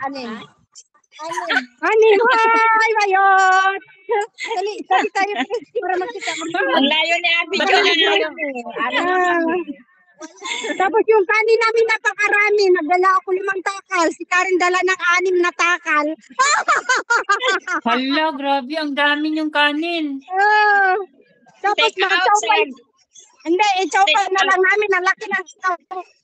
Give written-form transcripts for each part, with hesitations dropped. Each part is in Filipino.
Anin. Anin, hi, Bayot! Dali tayo para magkita. Ang layo ni Ate Joanne. Tapos yung kanin namin napakarami. Nagdala ako 5 takal. Si Karen dala ng 6 na takal. Hala, grabe. Ang dami yung kanin. Tapos Take out, nakachawpay. sir. Hindi, i-chowpay na lang namin. Ang laki ng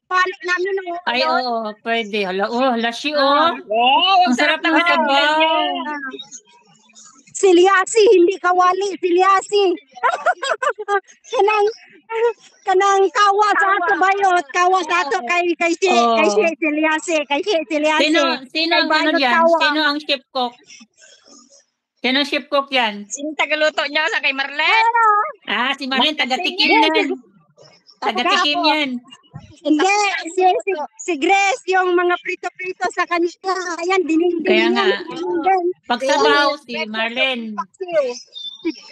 palik namin. Ay, oo, pwede. Hala, hala siya, oh. Wow, Ang sarap ng sabaw. Silyasi, hindi kawali. Silyasi. kanang kawa sa ato Bayot. Kawa sa ato kay Silyasi. Kay Silyasi. Sino ang ano dyan? Sino ang chef cook? Sino ang chef cook yan? Sino tagaluto niya sa kay Marlene? Si Marin, taga-tikim yan. Taga-tikim yan. Hindi, si Grace, yung mga prito-prito sa kanila. Ayan, dinindin. Kaya nga. Pagsabaw, si Marlene.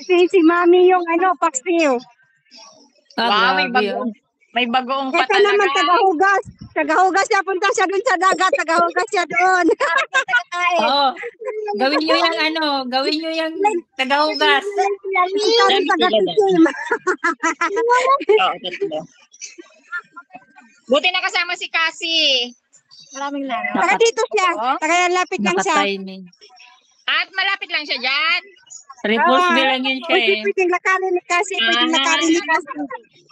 Si Mami yung paksiw. Wow, Grabe, may bagoong pa Ito naman talaga. tagahugas. Tagahugas siya, punta siya dun sa dagat. Tagahugas siya doon. Oo. Gawin nyo yung tagahugas. Taga-tikim. Buti nakasama si Cassie. Maraming na. Taga dito siya. Taga lapit lang siya. Naka-timing. At malapit lang siya dyan. Repulse lang yun siya eh. Pwedeng lakarin ni Cassie. Pwedeng lakarin ni Cassie.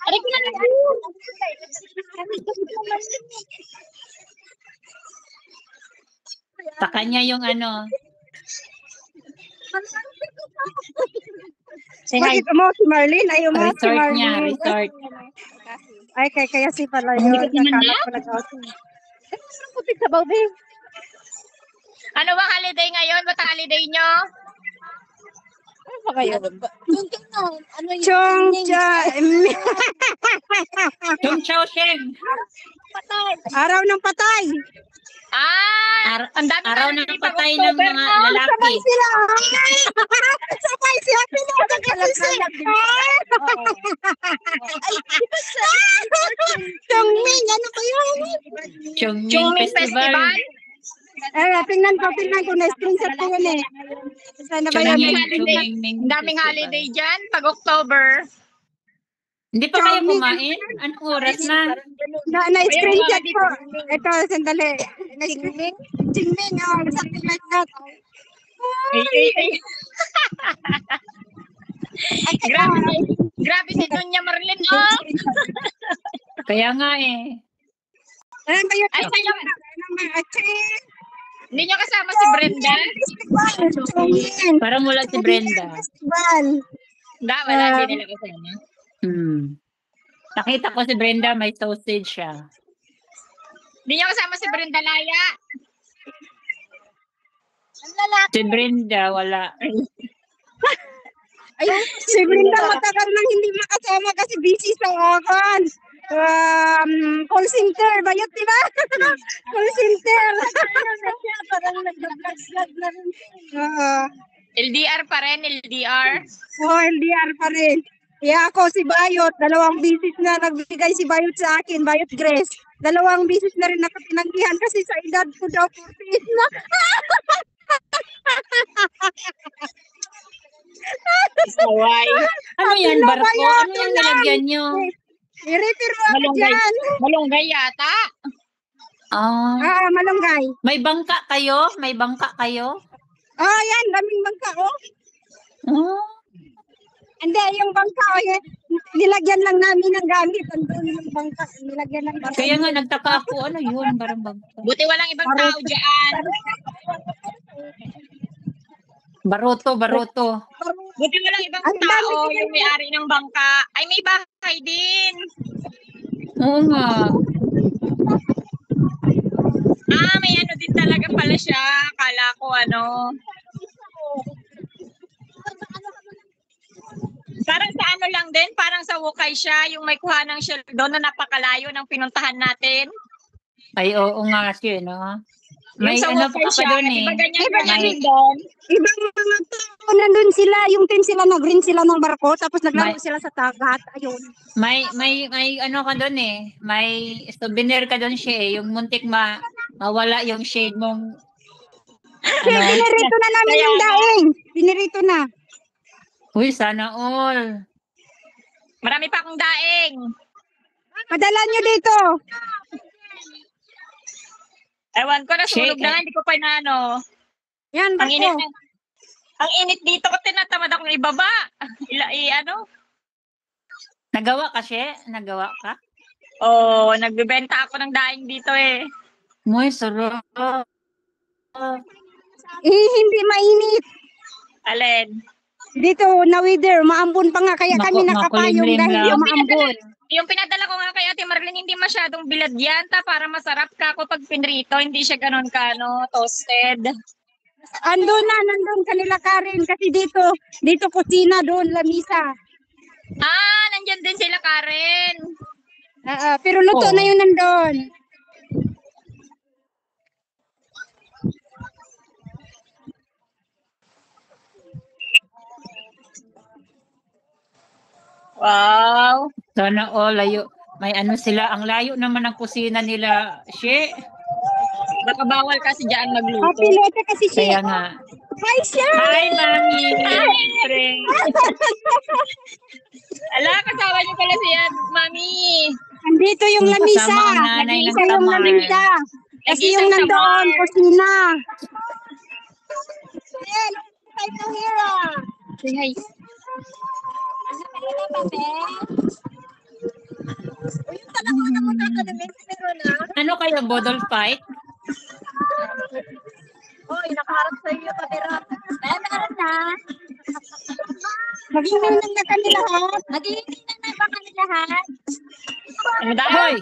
Aray ko na Sa kanya yung ano. Bakit mo si Marlene? Ayaw mo si Resort Marlene. niya, resort. Ay, kaya si pala yun. Nakakalap pala ako. Putik sa baw, babe. Ano bang holiday ngayon? Ba't ang holiday nyo? Ano ba kayo? Ano yung Chung Chao Sheng. Araw ng patay. Ang dami Araw na ng patay ng mga lalaki. Sabay sila. Sabay siya. Chongming, ano ba yun? Chongming Festival. Tingnan ko. Na-screenshot ko yun eh. Sana ba yan? Chongming Ang daming holiday dyan. Pag October. Hindi pa kayo kumain? Anong oras na? Na-screenshot ko. Ito, sandali. Chingming? Chingming, something like that. Grabe si Dunya Marlene, oh. Kaya nga eh. Ano ba yun? Ay, sa'yo. Hindi nyo kasama si Brenda? Parang wala si Brenda. Wala, hindi nila kasama. Nakita ko si Brenda, may sausage siya. Hindi nyo kasama si Brenda Laya? Si Brenda, wala. Si Brenda matagal nang hindi makasama kasi busy sa call center. Bayot, di ba? Call center. Parang nag-vlog na rin. LDR pa rin, LDR. LDR pa rin. Kaya ako si Bayot, 2 bisis na nagbigay si Bayot sa akin, Bayot Grace. 2 bisis na rin nakatinanggihan kasi sa edad ko daw 14 na. Saway. Ano yan, barko? Ano yung nilagyan nyo? I-refer mo ako dyan. Malunggay yata. Malunggay. May bangka kayo? May bangka kayo? Yan, daming bangka, Hindi, yung bangka, nilagyan lang namin ng gamit. Andun yung bangka, nilagyan lang namin. Kaya nga, nagtaka ako, ano yun, parang bangka. Buti walang ibang tao dyan. Baroto. Buti walang ibang tao yung may-ari ng bangka. Ay, may bahay din. Oo nga. May ano din talaga pala siya. Kala ko Parang sa ano lang din, parang sa Wukay siya, yung may kuha ng shell doon na napakalayo ng pinuntahan natin. Ay, oo nga siya, no? May yung sa ano Wukay pa siya, doon eh. iba ganyan doon. Ibang mga tao nandun sila, yung tin sila, nag-rin sila ng barko, tapos naglaro sila sa dagat. Ayun. May ano ka doon eh. May souvenir ka doon siya eh. Yung muntik mawala yung shade mong Kasi pinirito na namin Kaya yung nga. daing. Pinirito na. Uy, sana all. Marami pa akong daing. Padala nyo dito. Ewan ko, nasunog Shake, na nga, hindi ko pa na ano. Yan, Ang init, bako. ang init dito ko tinatamad akong ibaba. Ano? Nagawa ka, She? Nagawa ka? Oh, nagbebenta ako ng daing dito eh. Uy, sarap. Hindi mainit. Alin? Dito, na weather, maambon pa nga. Kaya kami nakapayong makulimlim dahil lang. maambon. Yung pinadala ko nga kay Ate Marlene, hindi masyadong bilad yan, para masarap ka ako pag pinrito. Hindi siya ganun toasted. Nandun kanila Karen. Kasi dito kusina doon, lamisa. Ah, nandyan din sila, Karen. Pero luto Oo. na yun nandun. Wow. Sana all, layo. May ano sila, ang layo naman ng kusina nila, She. Baka bawal kasi dyan magluto. Pilote kasi Kaya siya. nga. Hi, siya! Hi, Mami! Pre. Ala, kasama niyo pala siya, Mami. Andito yung lamisa. Kasama ang nanay ng Nag-iisa yung Tamar. lamisa. Kasi Nag-iisang yung nandoon, Tamar. kusina. Hey, time to hear ah. Say hi. Ano kayo, Bodol fight? Hoy, nakaharap sa iyo kamera. Meron na. Mag-iinom na kami lahat. Mag-iinom na ba kami lahat? Ano daw? Hoy!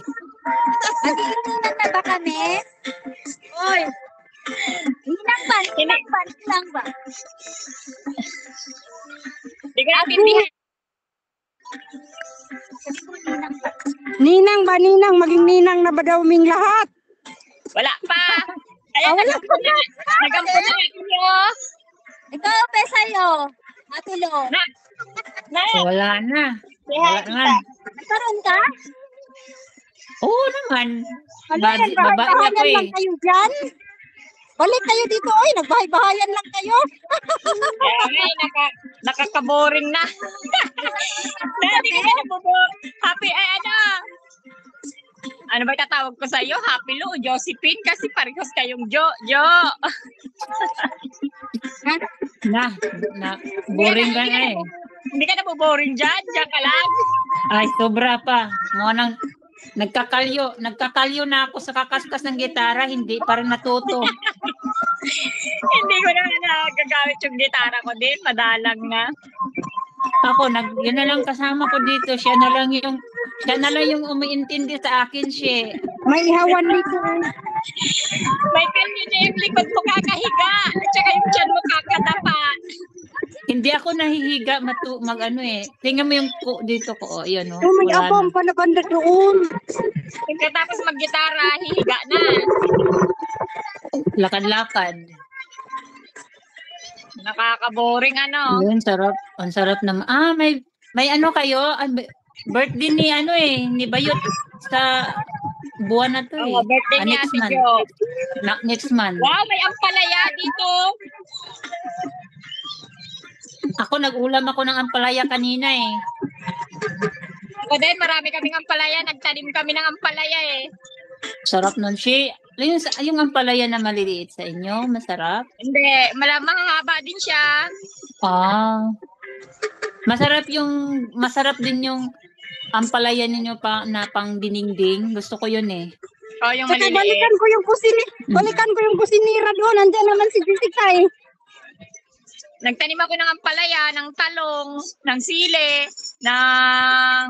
Mag-iinom na ba kami? Hoy. Hinang ba? Hinang ba? Hindi ko naintindihan. Ninang ba, ninang? Maging ninang na ba daw ming lahat? Wala pa. Ayan, Wala nagampo na. Nagampo na natin yun. Ikaw, pe sa'yo. Matulo. Na, Wala na. say hi, Wala tita. naman. Nagkaroon ka? Oo naman. Ano yan, Babae bahay-bahayan ako eh. lang kayo dyan? Balik kayo dito, oy. Nagbahay-bahayan lang kayo. Ay, nakaka-boring na. Dati ka na nabubo. Happy, ano ba tatawag ko sa'yo? Happy Lou, Josephine, kasi parehas kayong Jo. Boring ka na eh. Hindi ka nabuboring dyan, dyan ka lang. Ay, sobra pa. Mga nang nagkakalyo na ako sa kakaskas ng gitara, hindi pa rin natuto. Hindi ko na nagagamit yung gitara ko din, madalang na. Ako, yun na lang kasama ko dito. Siya na lang yung umiintindi sa akin, siya. May ihawan dito. May kanyo na yung likod mo kakahiga, at saka yung tiyan mo kakadapa. Hindi ako nahihiga mag-ano eh. Tingnan mo yung dito ko. Oh, yun oh. Oh, may Wala abang na. pala banda doon. Pagkatapos mag-gitara, hihiga na. Lakad-lakad. Nakaka-boring Yun, sarap. Ang sarap naman. May ano kayo? Birthday ni ni Bayot sa buwan na to eh. Oh, birthday niya next si month. Jo. Next month. Wow, may ampalaya dito. Ako, nag-ulam ako ng ampalaya kanina eh. Ako din, marami kaming ampalaya. Nagtanim kami ng ampalaya eh. Sarap nun. Yung ampalaya na maliliit sa inyo, masarap. Hindi, malamang haba din siya. Masarap din yung ampalaya ninyo na pang diningding. Gusto ko yun eh. Oh, yung Saka maliliit. balikan ko yung kusinira doon. Nandiyan naman si Jessica eh. Nagtanim ako ng ampalaya, ng talong, ng sili, ng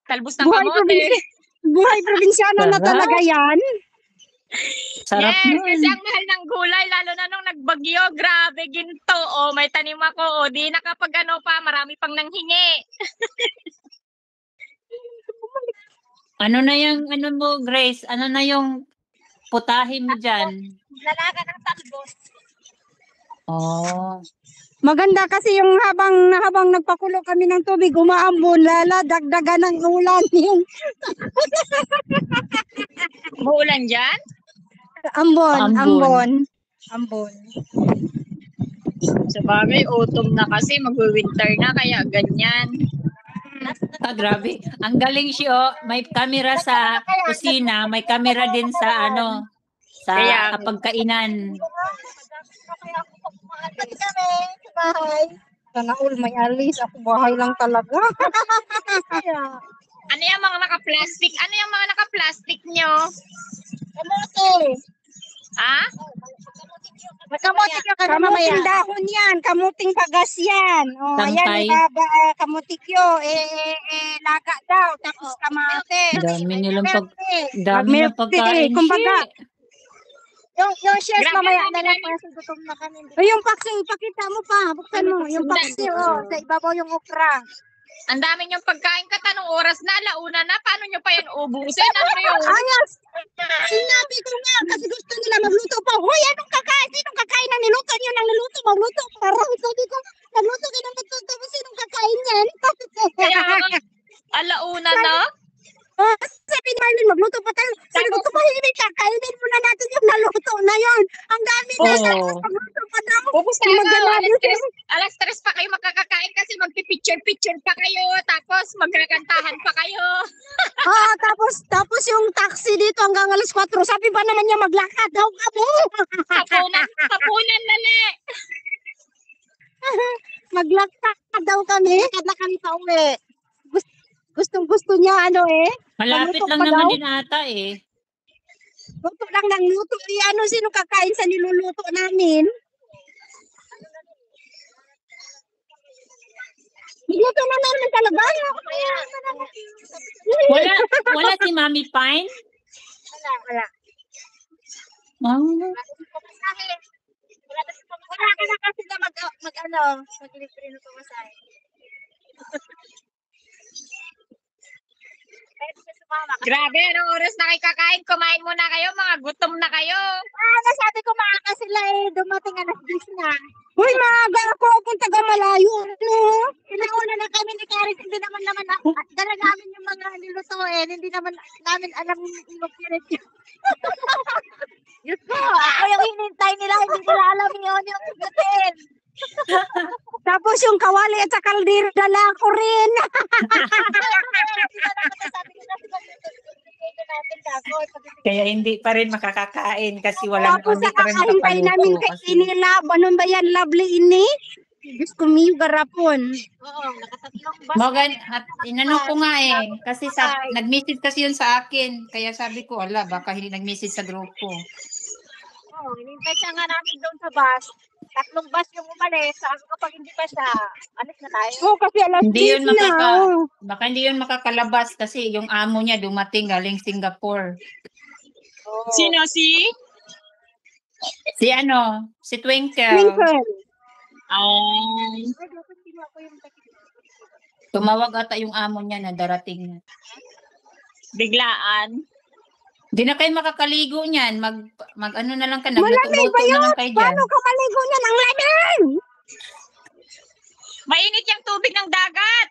talbos ng kamote. Buhay probinsyano na Sarap. talaga yan. Sarap Yes, nun. kasi ang mahal ng gulay, lalo na nung nagbagyo, grabe, ginto. Oh, may tanim ako. Oh, di nakapag marami pang nanghingi. Ano na yung, mo, Grace? Ano na yung putahin mo dyan? Lalaga ng talbos. Oh. Maganda kasi yung habang nagpakulo kami ng tubig, umaambon, dagdagan ng ulan yung Umuulan dyan? ambon. Ambon. Sa bagay, autumn na kasi, mag-winter na, kaya ganyan. Grabe. Ang galing siya, oh. May camera sa kusina, may camera din sa Kaya- sa pagkainan. Pati kami sa bahay. Sana all may alis. Ako bahay lang talaga. Ano yung mga naka-plastic? Ano yung mga naka-plastic nyo? Kamote. Ha? Magkamote ka ka mamaya. Kamuting dahon yan. Kamuting pagas yan. Oh, ayan, Tangkay. kamutikyo. Laga daw. Tapos kamate. Dami nilang dami Milk nilang pagkain. tea, kumbaga. Shit. Yung shares Grabe, mamaya dami na lang na- kasi gutom na kami. O yung paksing, pakita mo pa. Buksan mo. Yung paksing, oh. Sa ibabaw yung okra. Ang dami nyong pagkain ka, tanong oras na, launa na, paano nyo pa yan ubusin? Ano yun? Ayos! Sinabi ko nga, kasi gusto nila magluto pa. Hoy, anong kakain? Sinong kakain na niluto niyo ng niluto? Magluto. Parang sabi ko, nagluto ka ng luto. Tapos sinong kakain yan? Kaya, alauna na? Sabi ni Marlon, magluto pa tayo. Sabi ko, tumahimik ka. Kainin muna natin yung naluto na yon. Ang dami na Oo. magluto pa daw. Pupusta Magdamali alas 3 pa kayo magkakakain kasi magpipicture-picture pa kayo, tapos magkakantahan pa kayo. Tapos yung taxi dito hanggang alas 4. Sabi ba naman niya maglakad daw kamo? Hapunan na na. Maglakad daw kami. Lakad na kami pa uwi. Gustong-gusto niya Malapit Maluto lang pa naman daw? din ata eh. luto lang ng luto. Sino kakain sa niluluto namin? Niluluto na namin talaga. Wala si Mami Pine? Wala. Oh. Wala ka na kasi na maglibre na pamasahe. Kahit siya sumama. Grabe, anong oras na kayo kakain? Kumain muna kayo, mga gutom na kayo. Sabi ko maaga sila dumating alas 10 na. Uy, maaga ako kung taga malayo. No? Pinauna na kami ni Karis, hindi naman dala namin yung mga nilutuin, hindi naman namin alam yung magpirit yun. Diyos ko, ako yung hinintay nila, hindi nila alam yun yung gutin. Tapos yung kawali at sa kaldero, dala ko rin. Sabi ko na natin kako. Kaya hindi pa rin makakakain kasi walang Tapos hindi pa rin nakakahintay namin makakaluto. kay Inila. Ano ba yan, lovely ini? Diyos ko, miyo garapon. Oo, nakatatlong bus. Morgan, at inano ko nga eh. Kasi nag-message kasi yun sa akin. Kaya sabi ko, ala, baka hindi nag-message sa grupo. Oo, hinintay siya nga namin doon sa bus. Tatlong bus yung umalis. Sabi ko kapag hindi pa siya, alis na tayo. Oo, kasi alas Hindi 10 yun na. Oh. baka hindi yun makakalabas kasi yung amo niya dumating galing Singapore. Sino si? Si Twinkle. Twinkle. Tumawag ata yung amo niya na darating na. Biglaan. Hindi na kayo makakaligo niyan. Mag ano na lang ka, Malamig ba nagluto-luto na yun? lang kayo dyan. Paano ka maligo niyan? Ang lamig! Mainit yung tubig ng dagat.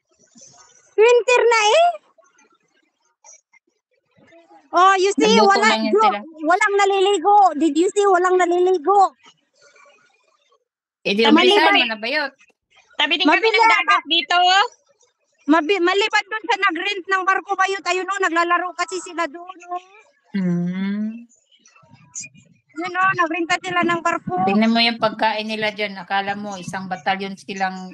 Winter na eh. Oh, you see, Nagluto lang yan sila. walang naliligo. Did you see, walang naliligo? Eh, di Maliban- umpisahan mo na ba yun? Tabi din kami ng Mabila. dagat dito. Maliban doon sa nag-rent ng barko ba yun? Tayo no, naglalaro kasi sila doon. No? Yun o, nagrenta sila ng barko. Tingnan mo yung pagkain nila dyan. Akala mo, isang batalyon silang...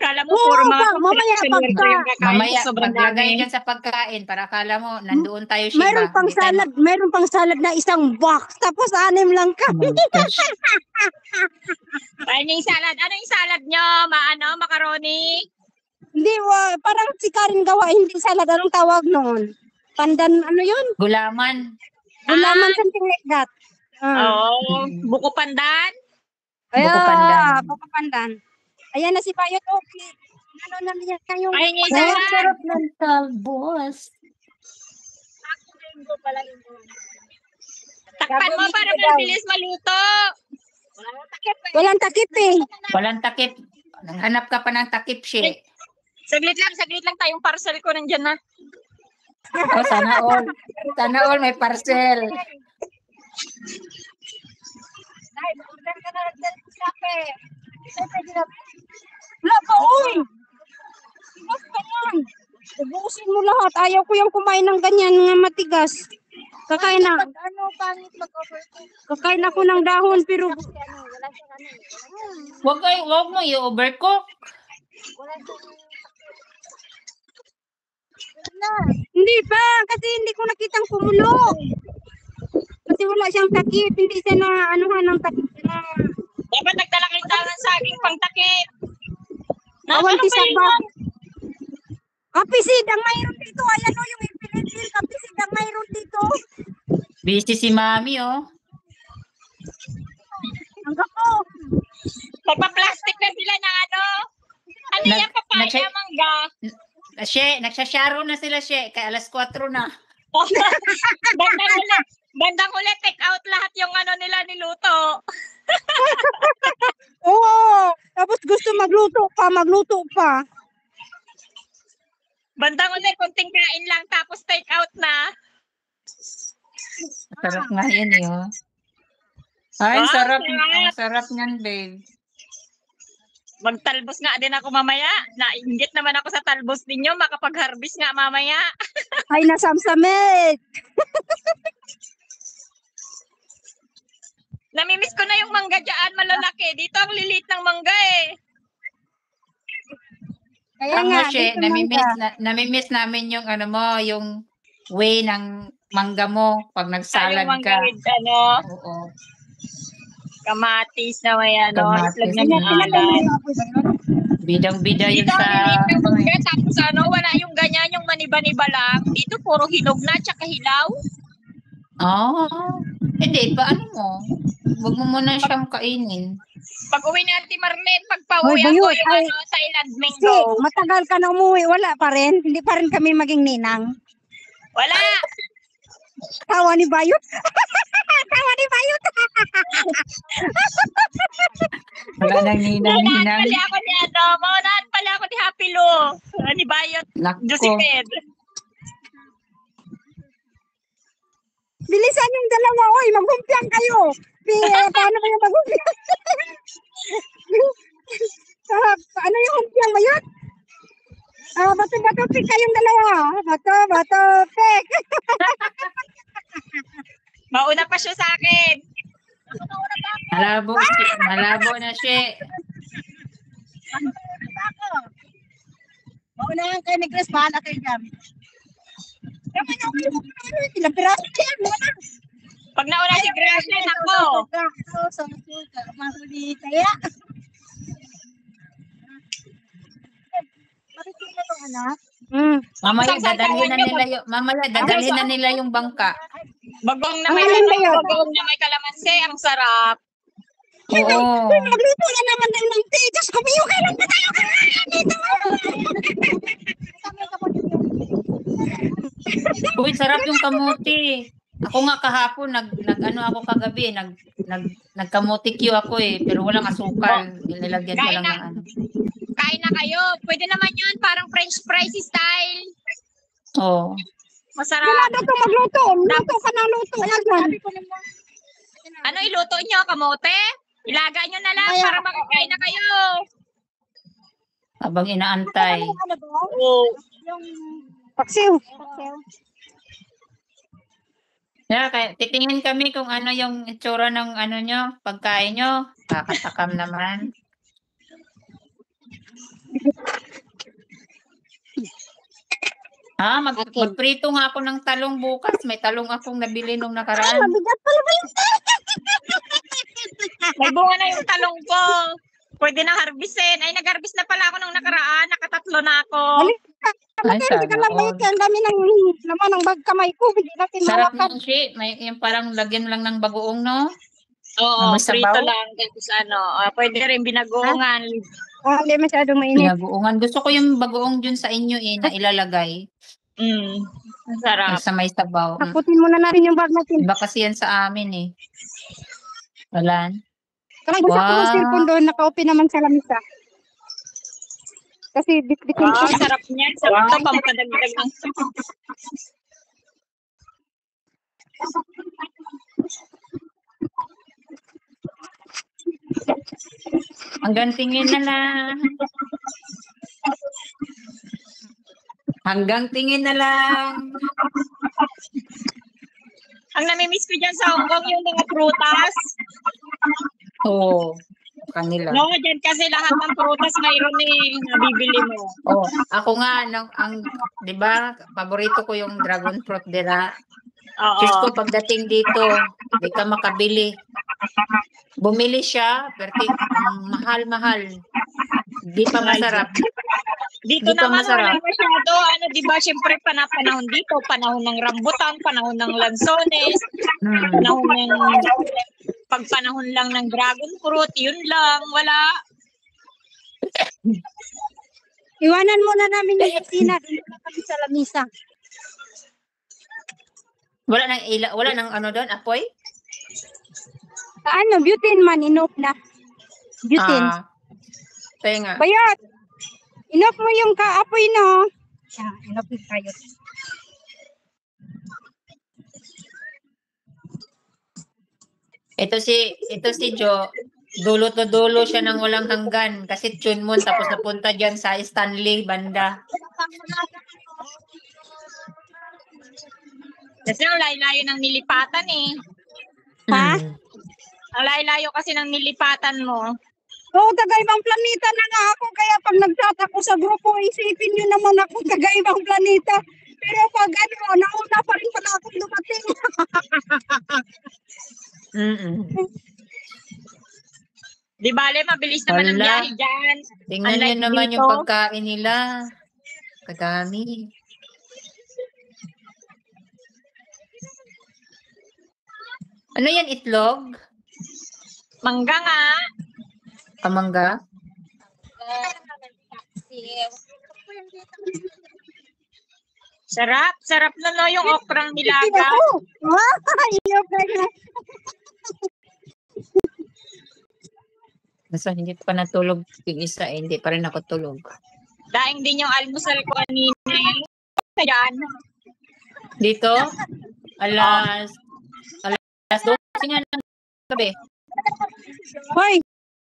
Kala mo, Oo, puro mga mamaya construction worker yung kakain. Mamaya, Sobrang maglagay dami. dyan sa pagkain para akala mo, nandoon tayo Shiba. Mayroon pang salad na isang box. Tapos 6 lang kami. Ano yung salad? Ano yung salad nyo? Macaroni? Hindi, parang si Karin gawa, hindi salad. Anong tawag noon? Pandan, ano yun? Gulaman. Gulaman, something like that. Oo. Buko pandan? Buko pandan. Buko pandan. Ayan na si Bayot. Okay. Ano na niya kayong... Ayun yung Ay, ang salad. sarap ng talbos. Takpan mo para mabilis maluto. Walang takip eh. Walang takip. Naghanap ka pa ng takip, she. Saglit lang tayong parcel ko nandyan na. Oh, sana all. Sana all may parcel. Wala pa, uy! Mas ganyan. Ubusin mo lahat. Ayaw ko yung kumain ng ganyan nga matigas. Kakain na. Ano, pangit mag-overcook. Kakain ako ng dahon pero Kasi ano, wala siyang ano, eh. Wag mo i-overcook. Wala siyang na. hindi pa kasi hindi ko nakitang kumulo. Kasi wala siyang takip, hindi siya na anuhan ng takip. Dapat nagdala kayo ng saging pangtakip. Awan Ano ti ba sa yun? bag. Kapisid ang mayroon dito. Ayan o yung ipinipil. Kapisid ang mayroon dito. Busy si Mami, oh. Ang gapo. Nagpa-plastic na sila ng ano. Ano Nag- yan, papaya, nag- mangga. Nagsasyaro na sila, kaya alas 4 na. Bandang ulit, take out lahat yung ano nila niluto. Oo. Tapos gusto magluto pa. Bandang ulit, kunting kain lang, tapos take out na. Sarap nga yun, eh, oh. Ay, Wow, sarap. sarap. Ang sarap niyan, babe. Magtalbos nga din ako mamaya. Nainggit naman ako sa talbos ninyo. Makapag-harvest nga mamaya. Ay, nasamsamit. Namimiss ko na yung mangga dyan, malalaki. Dito ang lilit ng mangga eh. Kaya Ang nga, Moshe, dito mangga. namimiss namin yung ano mo, yung way ng mangga mo pag nagsalad Yung mangga ka. with ano, Oo. kamatis na may ano, Kamatis. islag na Pinatay maalat. Bidang-bida yun Dito ang sa... lilit ng mangga, tapos ano, wala yung ganyan, yung maniba-niba lang. Dito puro hinog na, tsaka hilaw. Oh. Hindi, paano mo? Huwag mo muna siyang kainin. Pag uwi ni Auntie Marlene, pag Hoy, pauwi ako Bayot, yung ay, ano, sa Ilad Si, Mingo. matagal ka na umuwi. Wala pa rin. Hindi pa rin kami maging ninang. Wala! Tawa ni Bayot. Tawa ni Bayot. Wala nang Maunahan ninang-ninang. pala ako ni ano, maunahan pala ako ni Happy Lo. Ni Bayot, Nako. Joseph. Bilisan yung dalawa. Oy, magumpiang kayo. Paano ba yung magumpiang? Ano yung humpiang Bayot? Bato-bato pick kayong dalawa. Bato-bato pick. Mauna pa siya sa akin. Malabo na siya. Maunahan kayo ni Grace, bahala kayo dyan. Ilang piraso yan. Pag nauna si Grace, ako. Kaya. Bakit sila yung anak? Mamaya Saan dadalhin na nila yung bangka. Bagong na Ang may alin ba yun? bagong na may kalamansi, ang sarap. Oo. Magluto na naman tayo ng tea. Diyos ko, biyo kailan pa tayo dito. Uy, sarap yung kamuti. Ako nga kahapon nag-ano ako kagabi, nagkamuti Q ako eh, pero walang asukal. Nilagyan ko lang ng ano. Kain na kayo. Pwede naman yun, parang French fries style. Oo. Masarap. Wala to magluto. Luto ka na luto. Ano iluto nyo, kamote? Ilaga nyo na lang para makakain na kayo. Habang inaantay. Oo. Yung Paksiw. Kaya titingin kami kung ano yung itsura ng ano nyo, pagkain nyo. Kakatakam naman. Magprito nga ako ng talong bukas. May talong akong nabili nung nakaraan. Mabigat pala ba yung May bunga na yung talong ko. Pwede na harvestin. Ay, nag-harvest na pala ako nung nakaraan. Nakatatlo na ako. Ay, Hindi ka lang sana all. bayot yan. Dami ng naman ng bag kamay ko. Hindi natin Sarap mawakan. ng shit. May yung parang lagyan lang ng bagoong, no? Oo, May sabaw? prito lang. Tapos ano, pwede rin binagoongan. Hindi masyadong mainit. Pinagoongan. Gusto ko yung bagoong dun sa inyo na ilalagay. Ang sarap. Sa may sabaw. Takutin muna natin yung bag natin. Iba kasi yan sa amin eh. Wala. Karang gusto ko Wow. yung cellphone doon. Naka-open naman sa lamisa. Kasi bitbitin ko. Wow, sarap niyan. Sarap to, pampadagdag ng Hanggang tingin na lang. Hanggang tingin na lang. Ang namimiss ko dyan sa Hong Kong yung mga prutas. Oo. Kanila. No, dyan kasi lahat ng prutas mayroon nabibili mo. Oh, ako nga di ba, paborito ko yung dragon fruit dira. Diyos Oo. ko, pagdating dito, di ka makabili. Bumili siya, pero mahal-mahal. Di pa masarap. Dito Di pa naman masarap. wala masyado. Ano, di ba, syempre panahon dito, panahon ng rambutan, panahon ng lansones, panahon ng pagpanahon lang ng dragon fruit, yun lang, wala. Iwanan muna namin yung kusina. Dito na kami sa lamisa. Wala nang ano doon, apoy? Ano, butane man, inop na. Butane. Kaya nga. Bayot! Inop mo yung kaapoy, no? Yan, inop mo tayo. Ito si Jo, dulo to dulo siya ng walang hanggan kasi tune mo tapos napunta diyan sa Stanley banda. Kasi ang layo-layo ng nilipatan eh. Ha? Ang layo-layo kasi ng nilipatan mo. Oo, taga-ibang planeta na nga ako. Kaya pag nag-chat ako sa grupo, isipin nyo naman ako taga-ibang planeta. Pero pag ano, nauna pa rin pala akong dumating. Di bale, mabilis naman ang Wala. biyahe dyan. Tingnan Unlike niyo naman dito. yung pagkain nila. Kadami. Ano yan, itlog? Mangga nga. Kamangga? Sarap. Sarap na no yung okrang nilaga. Ayok na nga. Nasa hindi pa natulog yung isa hindi pa rin ako tulog. Daing din yung almusal ko kanina. Ayan. Dito, alas 12 nga ng gabi. Hoy,